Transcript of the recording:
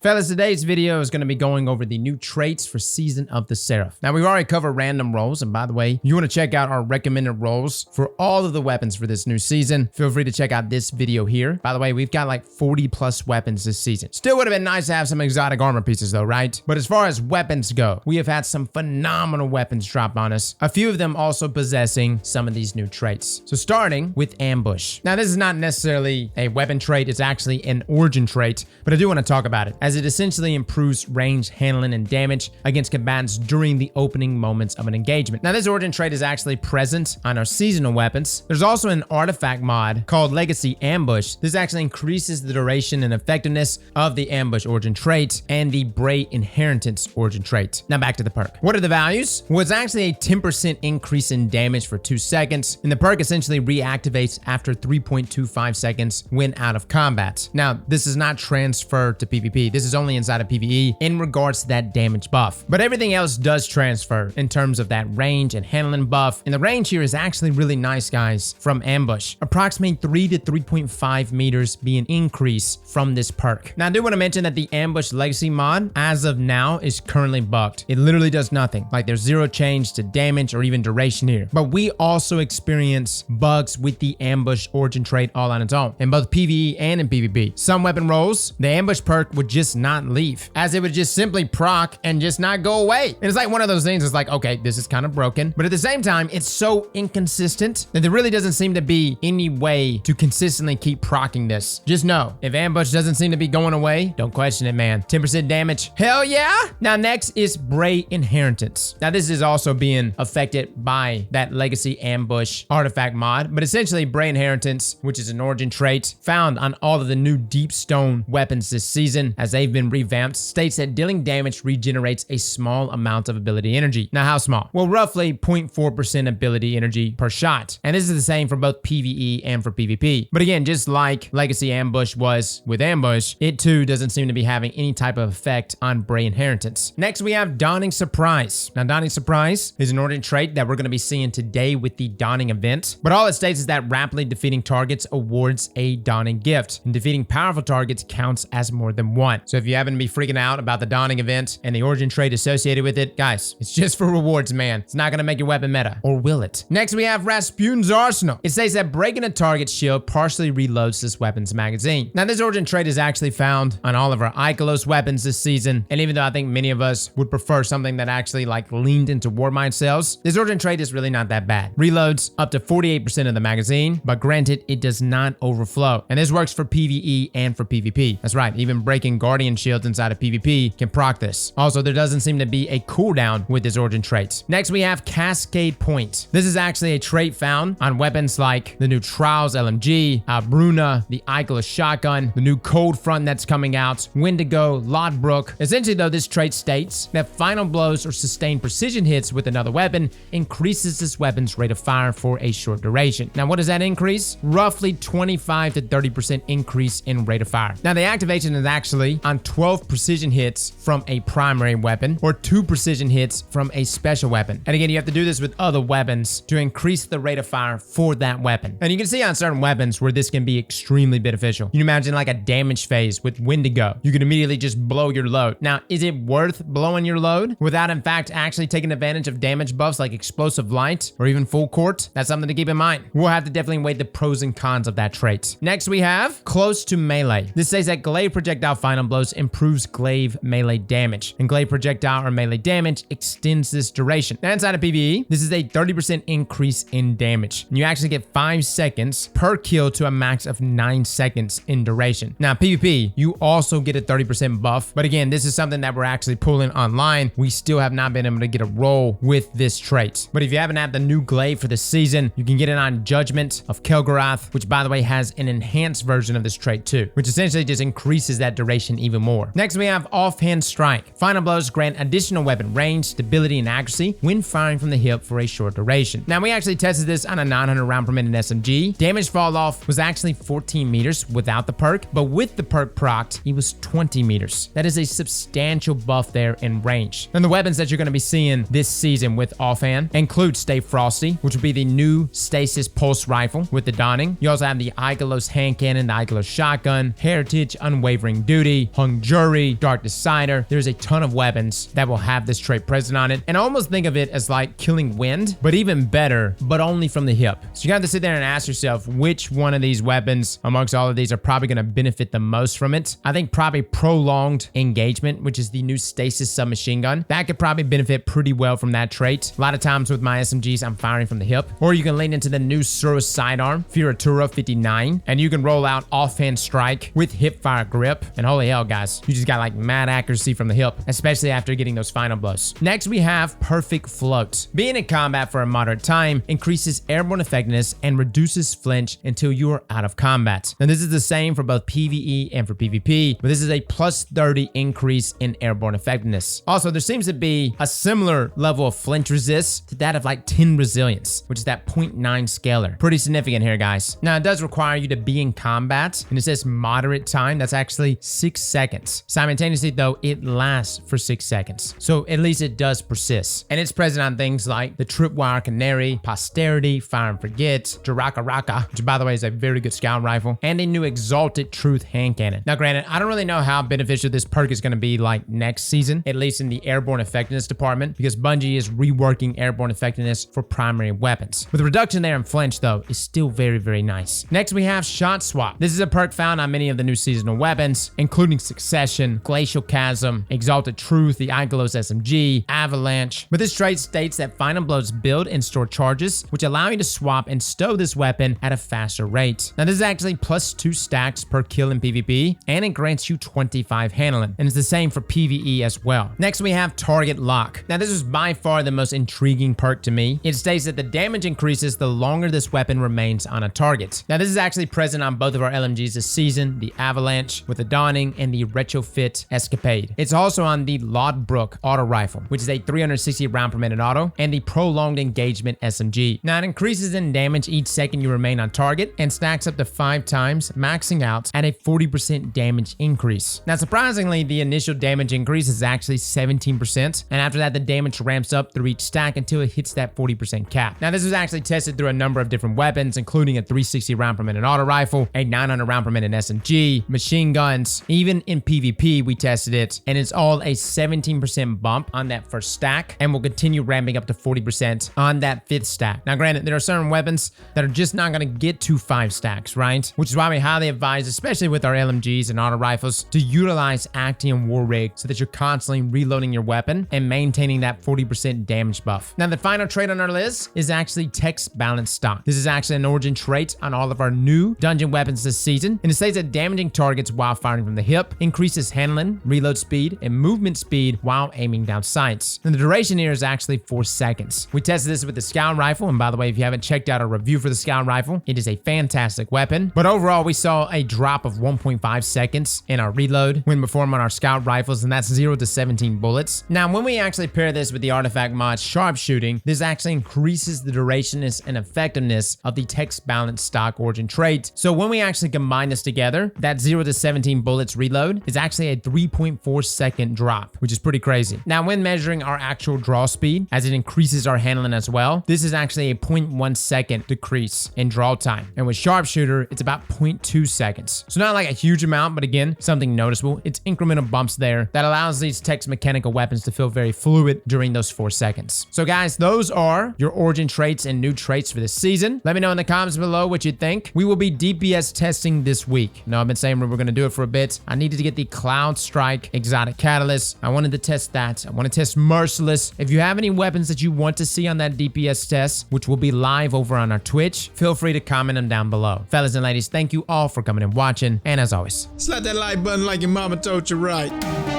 Fellas, today's video is going to be going over the new traits for Season of the Seraph. Now, we've already covered random rolls, and by the way, if you want to check out our recommended rolls for all of the weapons for this new season, feel free to check out this video here. By the way, we've got like 40 plus weapons this season. Still would have been nice to have some exotic armor pieces though, right? But as far as weapons go, we have had some phenomenal weapons drop on us, a few of them also possessing some of these new traits. So starting with Ambush. Now, this is not necessarily a weapon trait, it's actually an origin trait, but I do want to talk about it, as it essentially improves range, handling, and damage against combatants during the opening moments of an engagement. Now, this origin trait is actually present on our seasonal weapons. There's also an artifact mod called Legacy Ambush. This actually increases the duration and effectiveness of the Ambush origin trait and the Bray Inheritance origin trait. Now back to the perk. What are the values? Well, it's actually a 10% increase in damage for 2 seconds, and the perk essentially reactivates after 3.25 seconds when out of combat. Now, this does not transfer to PvP. This is only inside of PvE in regards to that damage buff. But everything else does transfer in terms of that range and handling buff. And the range here is actually really nice, guys, from Ambush. Approximately 3 to 3.5 meters being an increase from this perk. Now, I do want to mention that the Ambush Legacy mod, as of now, is currently bugged. It literally does nothing. Like, there's zero change to damage or even duration here. But we also experience bugs with the Ambush origin trait all on its own, in both PvE and in PvP. Some weapon rolls, the Ambush perk would just not leave, as it would just simply proc and just not go away. And it's like one of those things, it's like, okay, this is kind of broken, but at the same time, it's so inconsistent that there really doesn't seem to be any way to consistently keep procking this. Just know, if Ambush doesn't seem to be going away, don't question it, man. 10% damage, hell yeah! Now next is Bray Inheritance. Now this is also being affected by that Legacy Ambush artifact mod, but essentially Bray Inheritance, which is an origin trait found on all of the new Deep Stone weapons this season as they've been revamped, states that dealing damage regenerates a small amount of ability energy. Now, how small? Well, roughly 0.4% ability energy per shot. And this is the same for both PvE and for PvP. But again, just like Legacy Ambush was with Ambush, it too doesn't seem to be having any type of effect on Bray Inheritance. Next, we have Dawning Surprise. Now, Dawning Surprise is an origin trait that we're going to be seeing today with the Dawning event. But all it states is that rapidly defeating targets awards a Dawning gift, and defeating powerful targets counts as more than one. So if you happen to be freaking out about the Dawning event and the origin trait associated with it, guys, it's just for rewards, man. It's not going to make your weapon meta. Or will it? Next, we have Rasputin's Arsenal. It says that breaking a target's shield partially reloads this weapon's magazine. Now, this origin trait is actually found on all of our Icolos weapons this season, and even though I think many of us would prefer something that actually like leaned into Warmind cells, this origin trait is really not that bad. Reloads up to 48% of the magazine, but granted, it does not overflow. And this works for PvE and for PvP. That's right, even breaking Guardian shields inside of PvP can proc this. Also, there doesn't seem to be a cooldown with this origin trait. Next, we have Cascade Point. This is actually a trait found on weapons like the new Trials LMG, Bruna, the Icolos shotgun, the new Cold Front that's coming out, Wendigo, Lodbrok. Essentially though, this trait states that final blows or sustained precision hits with another weapon increases this weapon's rate of fire for a short duration. Now, what does that increase? Roughly 25 to 30% increase in rate of fire. Now, the activation is actually on 12 precision hits from a primary weapon or 2 precision hits from a special weapon. And again, you have to do this with other weapons to increase the rate of fire for that weapon. And you can see on certain weapons where this can be extremely beneficial. You can imagine like a damage phase with Wendigo. You can immediately just blow your load. Now, is it worth blowing your load without in fact actually taking advantage of damage buffs like Explosive Light or even Full Court? That's something to keep in mind. We'll have to definitely weigh the pros and cons of that trait. Next, we have Close to Melee. This says that glaive projectile final blows improves glaive melee damage, and glaive projectile or melee damage extends this duration. Now, inside of PvE, this is a 30% increase in damage. You actually get 5 seconds per kill to a max of 9 seconds in duration. Now, PvP, you also get a 30% buff, but again, this is something that we're actually pulling online. We still have not been able to get a roll with this trait. But if you haven't had the new glaive for the season, you can get it on Judgment of Kel'Garath, which by the way has an enhanced version of this trait too, which essentially just increases that duration even more. Next, we have Offhand Strike. Final blows grant additional weapon range, stability, and accuracy when firing from the hip for a short duration. Now, we actually tested this on a 900 round per minute SMG. Damage fall off was actually 14 meters without the perk, but with the perk procced, it was 20 meters. That is a substantial buff there in range. And the weapons that you're going to be seeing this season with Offhand include Stay Frosty, which will be the new Stasis Pulse Rifle with the Dawning. You also have the Icolos Hand Cannon, the Icolos Shotgun, Heritage Unwavering Duty, Hung Jury, Dark Decider. There's a ton of weapons that will have this trait present on it. And I almost think of it as like killing wind, but even better, but only from the hip. So you have to sit there and ask yourself which one of these weapons amongst all of these are probably going to benefit the most from it. I think probably Prolonged Engagement, which is the new stasis submachine gun. That could probably benefit pretty well from that trait. A lot of times with my SMGs, I'm firing from the hip. Or you can lean into the new Suro sidearm, Furatura 59, and you can roll out Offhand Strike with hip fire grip. And holy hell, guys, you just got like mad accuracy from the hip, especially after getting those final blows. Next, we have Perfect Float. Being in combat for a moderate time increases airborne effectiveness and reduces flinch until you are out of combat. Now, this is the same for both PvE and for PvP, but this is a plus 30 increase in airborne effectiveness. Also, there seems to be a similar level of flinch resist to that of like 10 resilience, which is that 0.9 scalar. Pretty significant here, guys. Now, it does require you to be in combat, and it says moderate time. That's actually 6 seconds. Simultaneously, though, it lasts for 6 seconds. So at least it does persist. And it's present on things like the Tripwire Canary, Posterity, Fire and Forget, Jaraka Raka, which by the way is a very good scout rifle, and a new Exalted Truth hand cannon. Now, granted, I don't really know how beneficial this perk is going to be like next season, at least in the airborne effectiveness department, because Bungie is reworking airborne effectiveness for primary weapons. With a reduction there in flinch, though, is still very, very nice. Next, we have Shot Swap. This is a perk found on many of the new seasonal weapons, including Succession, Glacial Chasm, Exalted Truth, the Iglos SMG, Avalanche. But this trait states that final blows build and store charges, which allow you to swap and stow this weapon at a faster rate. Now, this is actually plus 2 stacks per kill in PvP, and it grants you 25 handling, and it's the same for PvE as well. Next, we have Target Lock. Now, this is by far the most intriguing perk to me. It states that the damage increases the longer this weapon remains on a target. Now, this is actually present on both of our LMGs this season, the Avalanche with the Dawning and the Retrofit Escapade. It's also on the Lodbrok auto rifle, which is a 360 round per minute auto, and the Prolonged Engagement SMG. Now, it increases in damage each second you remain on target and stacks up to 5 times, maxing out at a 40% damage increase. Now, surprisingly, the initial damage increase is actually 17%, and after that, the damage ramps up through each stack until it hits that 40% cap. Now, this was actually tested through a number of different weapons, including a 360 round per minute auto rifle, a 900 round per minute SMG, machine guns. Even in PvP, we tested it, and it's all a 17% bump on that first stack, and will continue ramping up to 40% on that 5th stack. Now, granted, there are certain weapons that are just not going to get to 5 stacks, right? Which is why we highly advise, especially with our LMGs and auto rifles, to utilize Actium War Rig so that you're constantly reloading your weapon and maintaining that 40% damage buff. Now, the final trait on our list is actually Tex Balance Stock. This is actually an origin trait on all of our new dungeon weapons this season, and it states that damaging targets while firing from the hip increases handling, reload speed, and movement speed while aiming down sights. And the duration here is actually 4 seconds. We tested this with the Scout Rifle, and by the way, if you haven't checked out our review for the Scout Rifle, it is a fantastic weapon. But overall, we saw a drop of 1.5 seconds in our reload when performing on our Scout Rifles, and that's 0 to 17 bullets. Now, when we actually pair this with the artifact mod Sharpshooting, this actually increases the durationness and effectiveness of the Tex Balance Stock origin trait. So when we actually combine this together, that 0 to 17 bullets reload is actually a 3.4 second drop, which is pretty crazy. Now, when measuring our actual draw speed, as it increases our handling as well, this is actually a 0.1 second decrease in draw time. And with Sharpshooter, it's about 0.2 seconds. So not like a huge amount, but again, something noticeable. It's incremental bumps there that allows these Tex mechanical weapons to feel very fluid during those 4 seconds. So guys, those are your origin traits and new traits for this season. Let me know in the comments below what you think. We will be DPS testing this week. Now, I've been saying we were going to do it for a bit. I needed to get the Cloud Strike Exotic Catalyst. I wanted to test that. I want to test Merciless. If you have any weapons that you want to see on that DPS test, which will be live over on our Twitch, feel free to comment them down below. Fellas and ladies, thank you all for coming and watching. And as always, slap that like button like your mama told you right.